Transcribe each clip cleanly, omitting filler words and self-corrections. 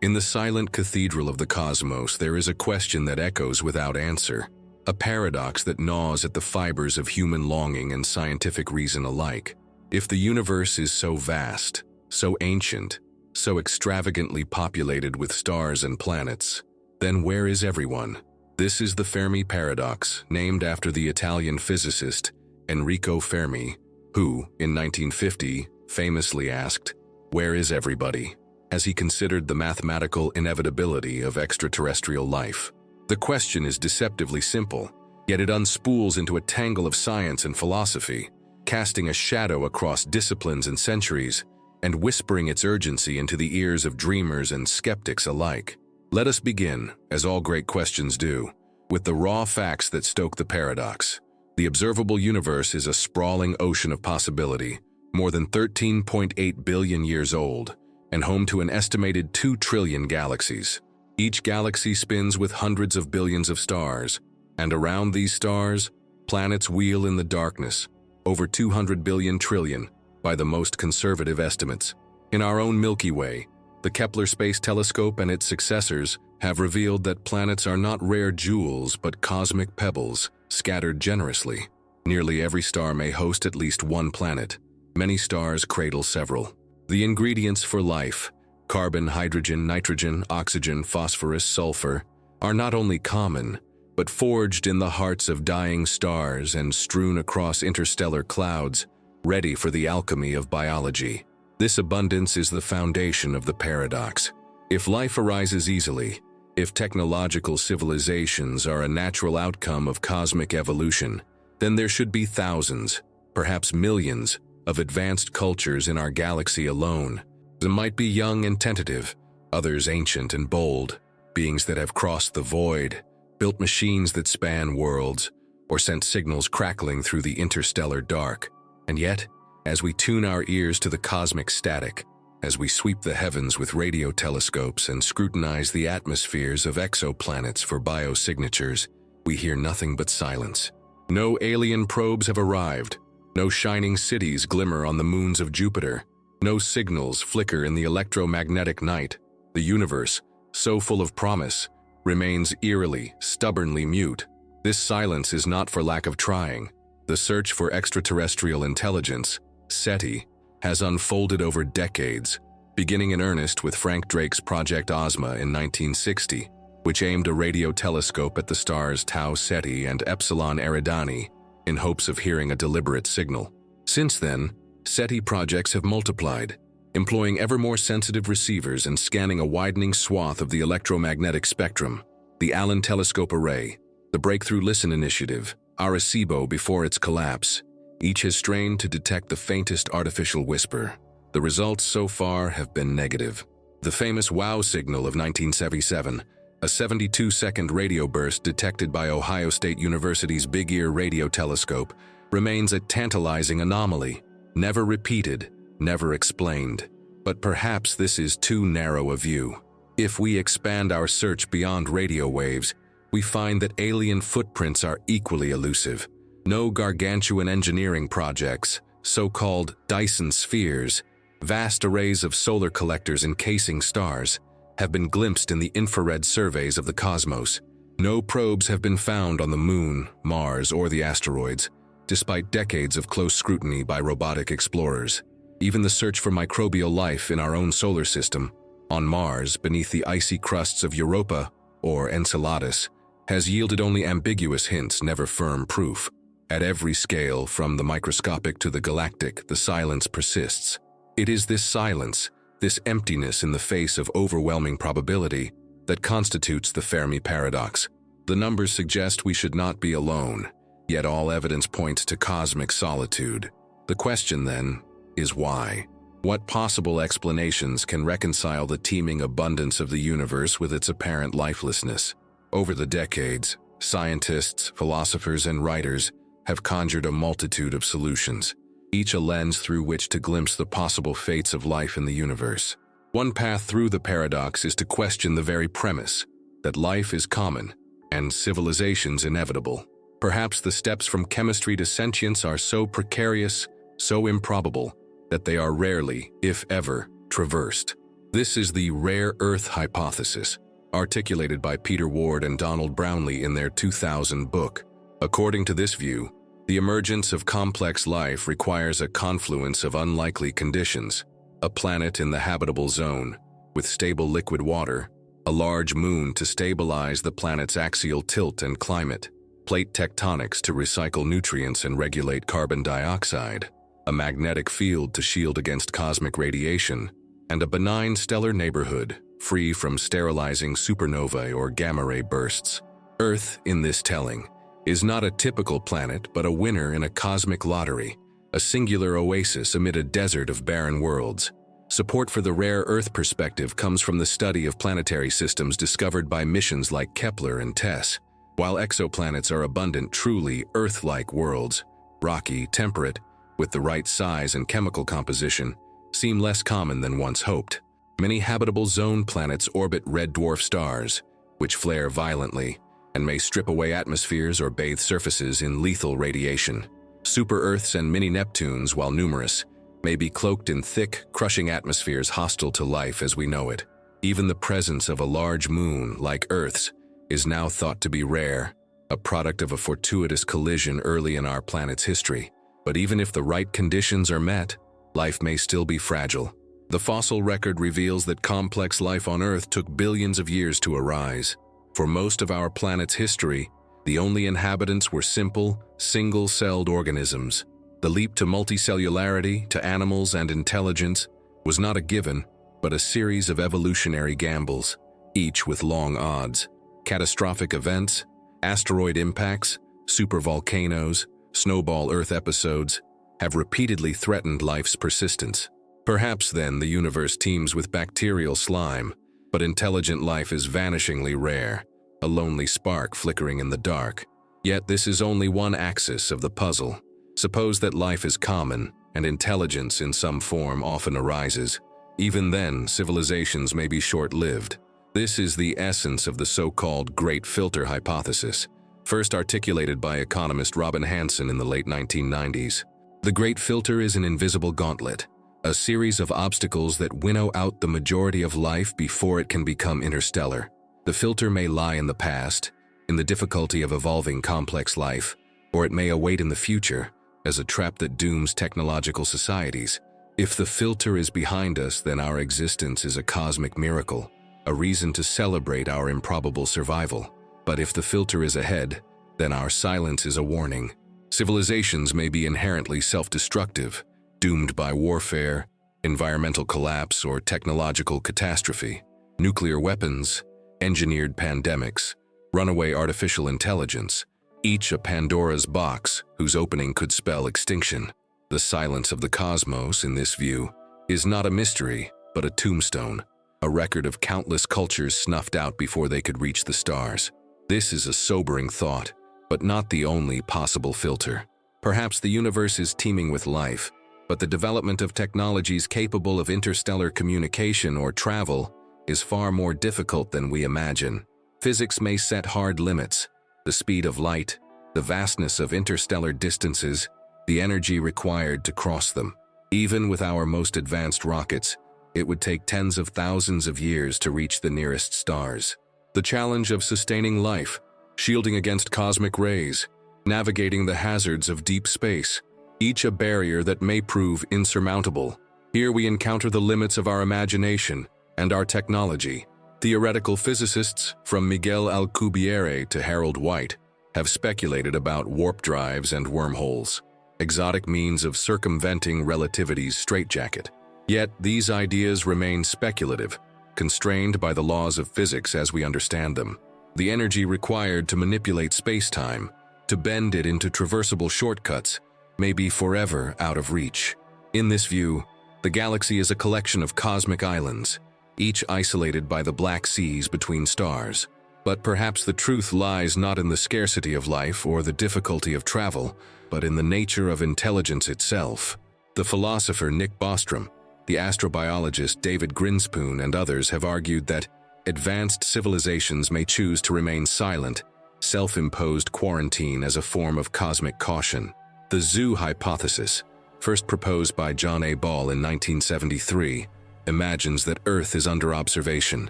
In the silent cathedral of the cosmos, there is a question that echoes without answer, a paradox that gnaws at the fibers of human longing and scientific reason alike. If the universe is so vast, so ancient, so extravagantly populated with stars and planets, then where is everyone? This is the Fermi Paradox, named after the Italian physicist Enrico Fermi, who, in 1950, famously asked, "Where is everybody?" as he considered the mathematical inevitability of extraterrestrial life. The question is deceptively simple, yet it unspools into a tangle of science and philosophy, casting a shadow across disciplines and centuries, and whispering its urgency into the ears of dreamers and skeptics alike. Let us begin, as all great questions do, with the raw facts that stoke the paradox. The observable universe is a sprawling ocean of possibility, more than 13.8 billion years old, and home to an estimated 2 trillion galaxies. Each galaxy spins with hundreds of billions of stars, and around these stars, planets wheel in the darkness, over 200 billion trillion by the most conservative estimates. In our own Milky Way, the Kepler Space Telescope and its successors have revealed that planets are not rare jewels but cosmic pebbles, scattered generously. Nearly every star may host at least one planet. Many stars cradle several. The ingredients for life, carbon, hydrogen, nitrogen, oxygen, phosphorus, sulfur, are not only common, but forged in the hearts of dying stars and strewn across interstellar clouds, ready for the alchemy of biology. This abundance is the foundation of the paradox. If life arises easily, if technological civilizations are a natural outcome of cosmic evolution, then there should be thousands, perhaps millions, of advanced cultures in our galaxy alone. Some might be young and tentative, others ancient and bold, beings that have crossed the void, built machines that span worlds, or sent signals crackling through the interstellar dark. And yet, as we tune our ears to the cosmic static, as we sweep the heavens with radio telescopes and scrutinize the atmospheres of exoplanets for biosignatures, we hear nothing but silence. No alien probes have arrived. No shining cities glimmer on the moons of Jupiter. No signals flicker in the electromagnetic night. The universe, so full of promise, remains eerily, stubbornly mute. This silence is not for lack of trying. The search for extraterrestrial intelligence, SETI, has unfolded over decades, beginning in earnest with Frank Drake's Project Ozma in 1960, which aimed a radio telescope at the stars Tau Ceti and Epsilon Eridani, in hopes of hearing a deliberate signal. Since then, SETI projects have multiplied, employing ever more sensitive receivers and scanning a widening swath of the electromagnetic spectrum. The Allen Telescope Array, the Breakthrough Listen Initiative, Arecibo before its collapse, each has strained to detect the faintest artificial whisper. The results so far have been negative. The famous WOW signal of 1977, a 72-second radio burst detected by Ohio State University's Big Ear radio telescope, remains a tantalizing anomaly, never repeated, never explained. But perhaps this is too narrow a view. If we expand our search beyond radio waves, we find that alien footprints are equally elusive. No gargantuan engineering projects, so-called Dyson spheres, vast arrays of solar collectors encasing stars, have been glimpsed in the infrared surveys of the cosmos. No probes have been found on the Moon, Mars, or the asteroids, despite decades of close scrutiny by robotic explorers. Even the search for microbial life in our own solar system, on Mars beneath the icy crusts of Europa, or Enceladus, has yielded only ambiguous hints, never firm proof. At every scale, from the microscopic to the galactic, the silence persists. It is this silence, this emptiness in the face of overwhelming probability, that constitutes the Fermi Paradox. The numbers suggest we should not be alone, yet all evidence points to cosmic solitude. The question, then, is why? What possible explanations can reconcile the teeming abundance of the universe with its apparent lifelessness? Over the decades, scientists, philosophers, and writers have conjured a multitude of solutions, each a lens through which to glimpse the possible fates of life in the universe. One path through the paradox is to question the very premise that life is common and civilizations inevitable. Perhaps the steps from chemistry to sentience are so precarious, so improbable, that they are rarely, if ever, traversed. This is the rare Earth hypothesis, articulated by Peter Ward and Donald Brownlee in their 2000 book. According to this view, the emergence of complex life requires a confluence of unlikely conditions: a planet in the habitable zone, with stable liquid water, a large moon to stabilize the planet's axial tilt and climate, plate tectonics to recycle nutrients and regulate carbon dioxide, a magnetic field to shield against cosmic radiation, and a benign stellar neighborhood, free from sterilizing supernovae or gamma-ray bursts. Earth, in this telling, is not a typical planet but a winner in a cosmic lottery, a singular oasis amid a desert of barren worlds. Support for the rare Earth perspective comes from the study of planetary systems discovered by missions like Kepler and TESS. While exoplanets are abundant, truly Earth-like worlds, rocky, temperate, with the right size and chemical composition, seem less common than once hoped. Many habitable zone planets orbit red dwarf stars, which flare violently and may strip away atmospheres or bathe surfaces in lethal radiation. Super-Earths and mini-Neptunes, while numerous, may be cloaked in thick, crushing atmospheres hostile to life as we know it. Even the presence of a large moon, like Earth's, is now thought to be rare, a product of a fortuitous collision early in our planet's history. But even if the right conditions are met, life may still be fragile. The fossil record reveals that complex life on Earth took billions of years to arise. For most of our planet's history, the only inhabitants were simple, single-celled organisms. The leap to multicellularity, to animals and intelligence, was not a given, but a series of evolutionary gambles, each with long odds. Catastrophic events, asteroid impacts, supervolcanoes, snowball Earth episodes, have repeatedly threatened life's persistence. Perhaps then the universe teems with bacterial slime, but intelligent life is vanishingly rare, a lonely spark flickering in the dark. Yet this is only one axis of the puzzle. Suppose that life is common, and intelligence in some form often arises. Even then, civilizations may be short-lived. This is the essence of the so-called Great Filter hypothesis, first articulated by economist Robin Hanson in the late 1990s. The Great Filter is an invisible gauntlet, a series of obstacles that winnow out the majority of life before it can become interstellar. The filter may lie in the past, in the difficulty of evolving complex life, or it may await in the future, as a trap that dooms technological societies. If the filter is behind us, then our existence is a cosmic miracle, a reason to celebrate our improbable survival. But if the filter is ahead, then our silence is a warning. Civilizations may be inherently self-destructive, doomed by warfare, environmental collapse, or technological catastrophe. Nuclear weapons, engineered pandemics, runaway artificial intelligence, each a Pandora's box whose opening could spell extinction. The silence of the cosmos, in this view, is not a mystery, but a tombstone, a record of countless cultures snuffed out before they could reach the stars. This is a sobering thought, but not the only possible filter. Perhaps the universe is teeming with life, but the development of technologies capable of interstellar communication or travel is far more difficult than we imagine. Physics may set hard limits: the speed of light, the vastness of interstellar distances, the energy required to cross them. Even with our most advanced rockets, it would take tens of thousands of years to reach the nearest stars. The challenge of sustaining life, shielding against cosmic rays, navigating the hazards of deep space, each a barrier that may prove insurmountable. Here we encounter the limits of our imagination and our technology. Theoretical physicists, from Miguel Alcubierre to Harold White, have speculated about warp drives and wormholes, exotic means of circumventing relativity's straitjacket. Yet these ideas remain speculative, constrained by the laws of physics as we understand them. The energy required to manipulate space-time, to bend it into traversable shortcuts, may be forever out of reach. In this view, the galaxy is a collection of cosmic islands, each isolated by the black seas between stars. But perhaps the truth lies not in the scarcity of life or the difficulty of travel, but in the nature of intelligence itself. The philosopher Nick Bostrom, the astrobiologist David Grinspoon, and others have argued that advanced civilizations may choose to remain silent, self-imposed quarantine as a form of cosmic caution. The zoo hypothesis, first proposed by John A. Ball in 1973, imagines that Earth is under observation,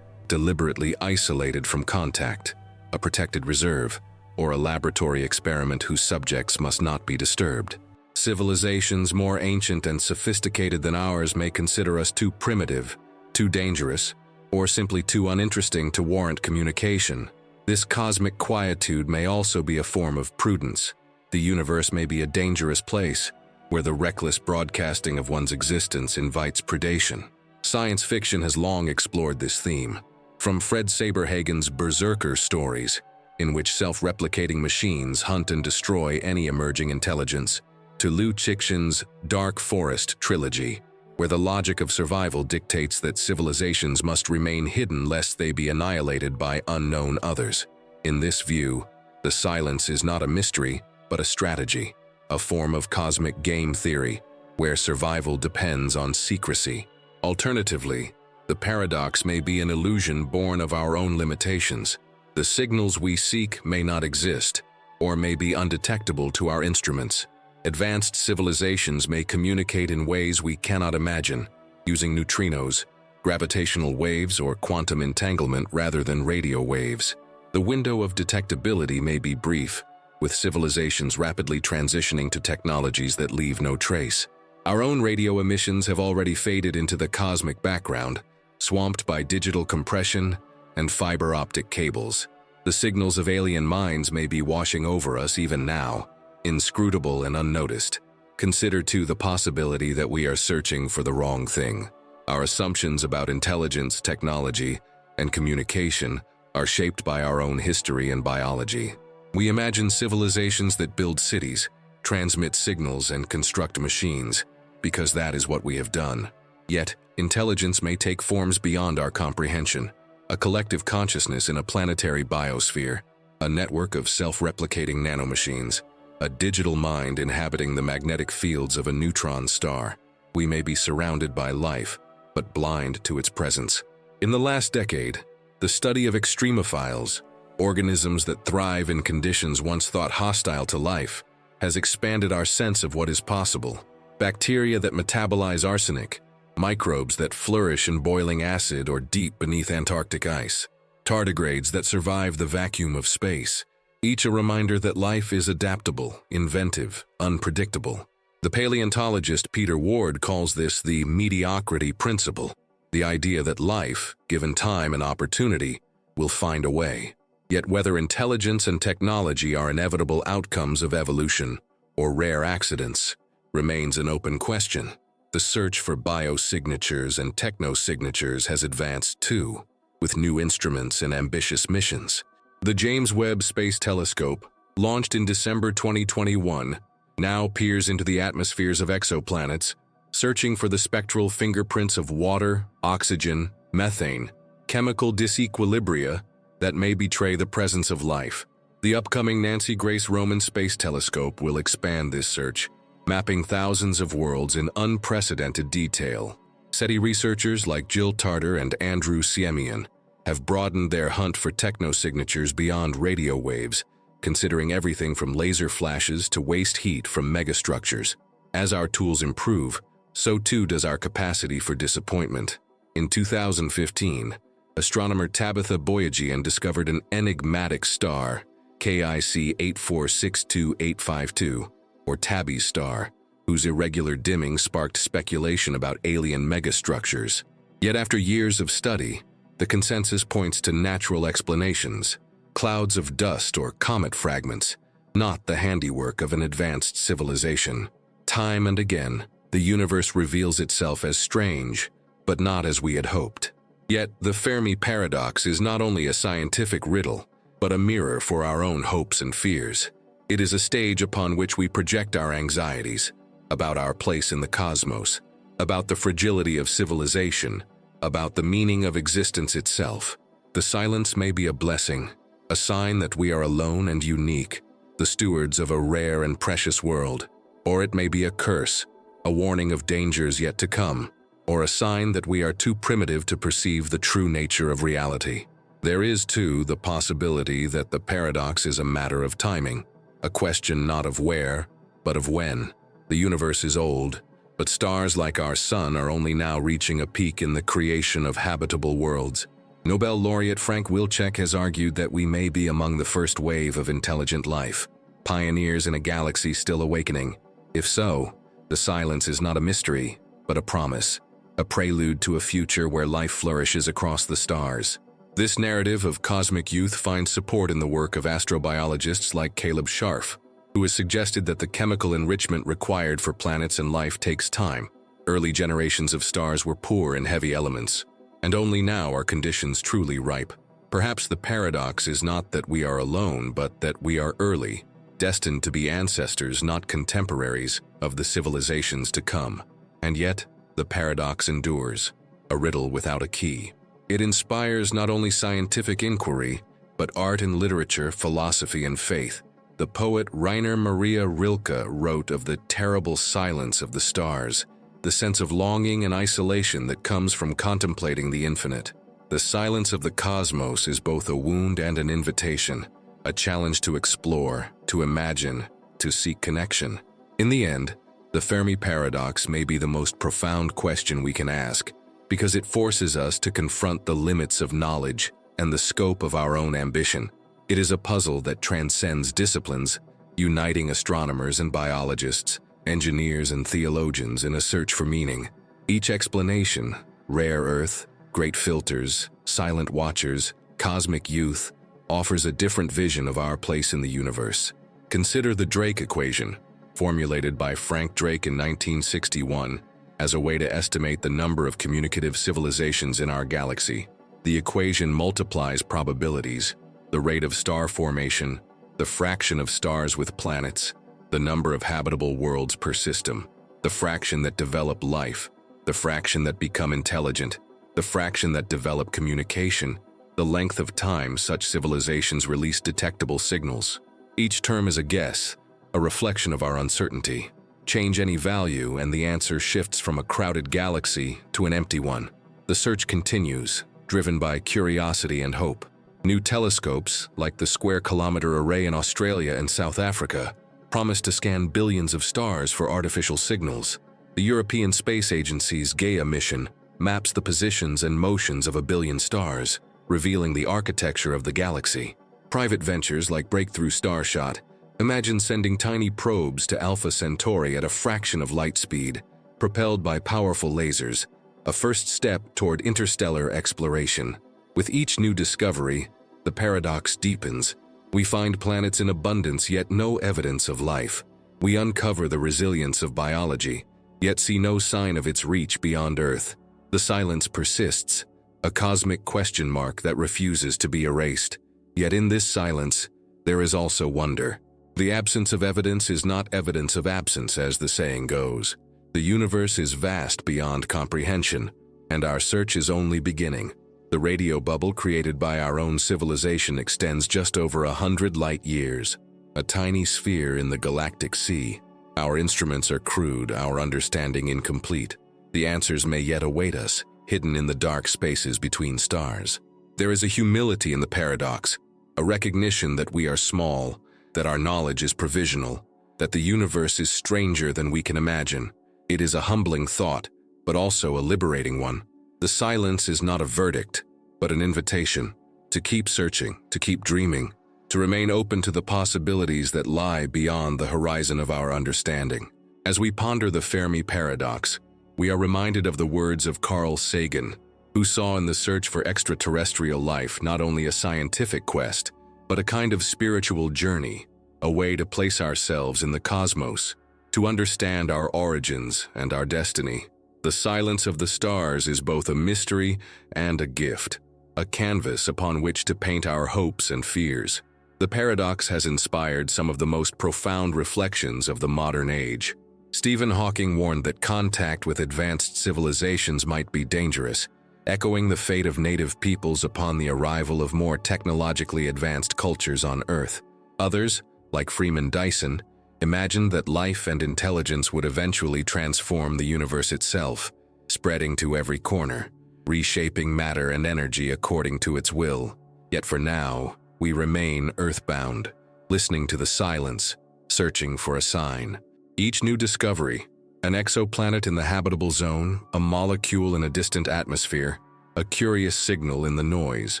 deliberately isolated from contact, a protected reserve, or a laboratory experiment whose subjects must not be disturbed. Civilizations more ancient and sophisticated than ours may consider us too primitive, too dangerous, or simply too uninteresting to warrant communication. This cosmic quietude may also be a form of prudence. The universe may be a dangerous place, where the reckless broadcasting of one's existence invites predation. Science fiction has long explored this theme. From Fred Saberhagen's Berserker stories, in which self-replicating machines hunt and destroy any emerging intelligence, to Liu Cixin's Dark Forest trilogy, where the logic of survival dictates that civilizations must remain hidden lest they be annihilated by unknown others. In this view, the silence is not a mystery, but a strategy, a form of cosmic game theory, where survival depends on secrecy. Alternatively, the paradox may be an illusion born of our own limitations. The signals we seek may not exist, or may be undetectable to our instruments. Advanced civilizations may communicate in ways we cannot imagine, using neutrinos, gravitational waves, or quantum entanglement rather than radio waves. The window of detectability may be brief, with civilizations rapidly transitioning to technologies that leave no trace. Our own radio emissions have already faded into the cosmic background, swamped by digital compression and fiber optic cables. The signals of alien minds may be washing over us even now, inscrutable and unnoticed. Consider too the possibility that we are searching for the wrong thing. Our assumptions about intelligence, technology, and communication are shaped by our own history and biology. We imagine civilizations that build cities, transmit signals, and construct machines, because that is what we have done. Yet, intelligence may take forms beyond our comprehension. A collective consciousness in a planetary biosphere, a network of self-replicating nanomachines, a digital mind inhabiting the magnetic fields of a neutron star. We may be surrounded by life, but blind to its presence. In the last decade, the study of extremophiles, organisms that thrive in conditions once thought hostile to life, has expanded our sense of what is possible. Bacteria that metabolize arsenic, microbes that flourish in boiling acid or deep beneath Antarctic ice, tardigrades that survive the vacuum of space, each a reminder that life is adaptable, inventive, unpredictable. The paleontologist Peter Ward calls this the mediocrity principle, the idea that life, given time and opportunity, will find a way. Yet whether intelligence and technology are inevitable outcomes of evolution or rare accidents remains an open question. The search for biosignatures and technosignatures has advanced too, with new instruments and ambitious missions. The James Webb Space Telescope, launched in December 2021, now peers into the atmospheres of exoplanets, searching for the spectral fingerprints of water, oxygen, methane, chemical disequilibria that may betray the presence of life. The upcoming Nancy Grace Roman Space Telescope will expand this search, mapping thousands of worlds in unprecedented detail. SETI researchers like Jill Tarter and Andrew Siemian have broadened their hunt for technosignatures beyond radio waves, considering everything from laser flashes to waste heat from megastructures. As our tools improve, so too does our capacity for disappointment. In 2015, astronomer Tabitha Boyajian discovered an enigmatic star, KIC 8462852, or Tabby's star, whose irregular dimming sparked speculation about alien megastructures. Yet after years of study, the consensus points to natural explanations, clouds of dust or comet fragments, not the handiwork of an advanced civilization. Time and again, the universe reveals itself as strange, but not as we had hoped. Yet, the Fermi Paradox is not only a scientific riddle, but a mirror for our own hopes and fears. It is a stage upon which we project our anxieties about our place in the cosmos, about the fragility of civilization, about the meaning of existence itself. The silence may be a blessing, a sign that we are alone and unique, the stewards of a rare and precious world, or it may be a curse, a warning of dangers yet to come, or a sign that we are too primitive to perceive the true nature of reality. There is, too, the possibility that the paradox is a matter of timing, a question not of where, but of when. The universe is old, But stars like our Sun are only now reaching a peak in the creation of habitable worlds. Nobel laureate Frank Wilczek has argued that we may be among the first wave of intelligent life, pioneers in a galaxy still awakening. If so, the silence is not a mystery, but a promise, a prelude to a future where life flourishes across the stars. This narrative of cosmic youth finds support in the work of astrobiologists like Caleb Scharf, who has suggested that the chemical enrichment required for planets and life takes time. Early generations of stars were poor in heavy elements, and only now are conditions truly ripe. Perhaps the paradox is not that we are alone, but that we are early, destined to be ancestors, not contemporaries, of the civilizations to come. And yet, the paradox endures, a riddle without a key. It inspires not only scientific inquiry, but art and literature, philosophy and faith. The poet Rainer Maria Rilke wrote of the terrible silence of the stars, the sense of longing and isolation that comes from contemplating the infinite. The silence of the cosmos is both a wound and an invitation, a challenge to explore, to imagine, to seek connection. In the end, the Fermi Paradox may be the most profound question we can ask, because it forces us to confront the limits of knowledge and the scope of our own ambition. It is a puzzle that transcends disciplines, uniting astronomers and biologists, engineers and theologians in a search for meaning. Each explanation, rare Earth, great filters, silent watchers, cosmic youth, offers a different vision of our place in the universe. Consider the Drake equation, formulated by Frank Drake in 1961, as a way to estimate the number of communicative civilizations in our galaxy. The equation multiplies probabilities, the rate of star formation, the fraction of stars with planets, the number of habitable worlds per system, the fraction that develop life, the fraction that become intelligent, the fraction that develop communication, the length of time such civilizations release detectable signals. Each term is a guess, a reflection of our uncertainty. Change any value and the answer shifts from a crowded galaxy to an empty one. The search continues, driven by curiosity and hope. New telescopes, like the Square Kilometre Array in Australia and South Africa, promise to scan billions of stars for artificial signals. The European Space Agency's Gaia mission maps the positions and motions of 1 billion stars, revealing the architecture of the galaxy. Private ventures like Breakthrough Starshot imagine sending tiny probes to Alpha Centauri at a fraction of light speed, propelled by powerful lasers, a first step toward interstellar exploration. With each new discovery, the paradox deepens. We find planets in abundance, yet no evidence of life. We uncover the resilience of biology, yet see no sign of its reach beyond Earth. The silence persists, a cosmic question mark that refuses to be erased. Yet in this silence, there is also wonder. The absence of evidence is not evidence of absence, as the saying goes. The universe is vast beyond comprehension, and our search is only beginning. The radio bubble created by our own civilization extends just over 100 light years, a tiny sphere in the galactic sea. Our instruments are crude, our understanding incomplete. The answers may yet await us, hidden in the dark spaces between stars. There is a humility in the paradox, a recognition that we are small, that our knowledge is provisional, that the universe is stranger than we can imagine. It is a humbling thought, but also a liberating one. The silence is not a verdict, but an invitation to keep searching, to keep dreaming, to remain open to the possibilities that lie beyond the horizon of our understanding. As we ponder the Fermi Paradox, we are reminded of the words of Carl Sagan, who saw in the search for extraterrestrial life not only a scientific quest, but a kind of spiritual journey, a way to place ourselves in the cosmos, to understand our origins and our destiny. The silence of the stars is both a mystery and a gift, a canvas upon which to paint our hopes and fears. The paradox has inspired some of the most profound reflections of the modern age. Stephen Hawking warned that contact with advanced civilizations might be dangerous, echoing the fate of native peoples upon the arrival of more technologically advanced cultures on Earth. Others, like Freeman Dyson, imagined that life and intelligence would eventually transform the universe itself, spreading to every corner, reshaping matter and energy according to its will. Yet for now, we remain earthbound, listening to the silence, searching for a sign. Each new discovery, An exoplanet in the habitable zone, a molecule in a distant atmosphere, a curious signal in the noise,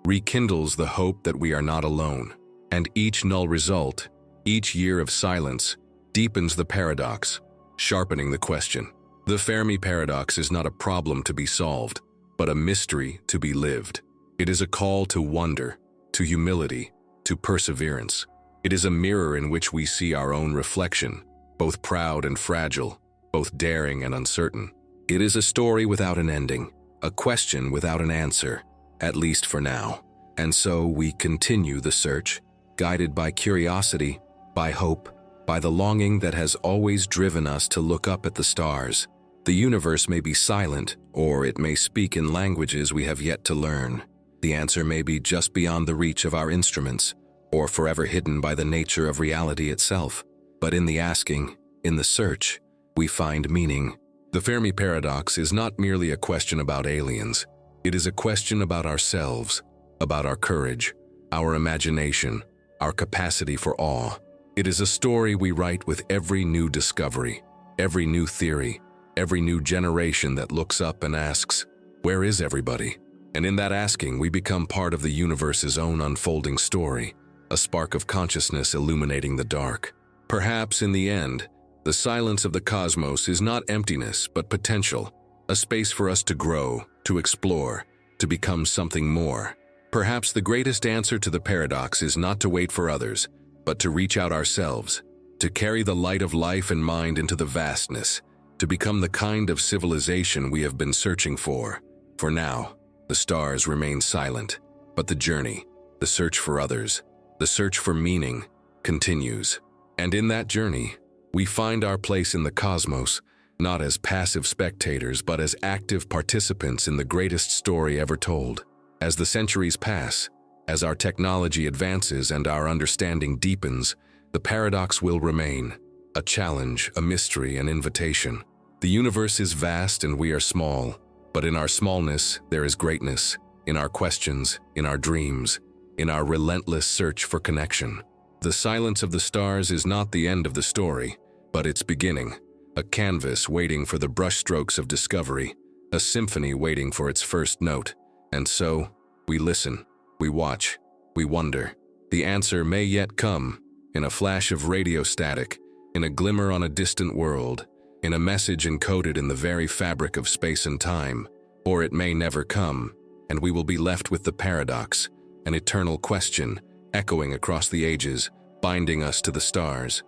rekindles the hope that we are not alone. And each null result, each year of silence, deepens the paradox, sharpening the question. The Fermi Paradox is not a problem to be solved, but a mystery to be lived. It is a call to wonder, to humility, to perseverance. It is a mirror in which we see our own reflection, both proud and fragile, both daring and uncertain. It is a story without an ending, a question without an answer, at least for now. And so we continue the search, guided by curiosity, by hope, by the longing that has always driven us to look up at the stars. The universe may be silent, or it may speak in languages we have yet to learn. The answer may be just beyond the reach of our instruments, or forever hidden by the nature of reality itself. But in the asking, in the search, we find meaning. The Fermi Paradox is not merely a question about aliens. It is a question about ourselves, about our courage, our imagination, our capacity for awe. It is a story we write with every new discovery, every new theory, every new generation that looks up and asks, "Where is everybody?" And in that asking, we become part of the universe's own unfolding story, a spark of consciousness illuminating the dark. Perhaps in the end, the silence of the cosmos is not emptiness, but potential, a space for us to grow, to explore, to become something more. Perhaps the greatest answer to the paradox is not to wait for others, but to reach out ourselves, to carry the light of life and mind into the vastness, to become the kind of civilization we have been searching for. For now, the stars remain silent, but the journey, the search for others, the search for meaning, continues. And in that journey, we find our place in the cosmos, not as passive spectators, but as active participants in the greatest story ever told. As the centuries pass, as our technology advances and our understanding deepens, the paradox will remain, a challenge, a mystery, an invitation. The universe is vast and we are small, but in our smallness there is greatness, in our questions, in our dreams, in our relentless search for connection. The silence of the stars is not the end of the story, but its beginning, a canvas waiting for the brushstrokes of discovery, a symphony waiting for its first note. And so, we listen, we watch, we wonder. The answer may yet come, in a flash of radio static, in a glimmer on a distant world, in a message encoded in the very fabric of space and time, or it may never come, and we will be left with the paradox, an eternal question, echoing across the ages, binding us to the stars.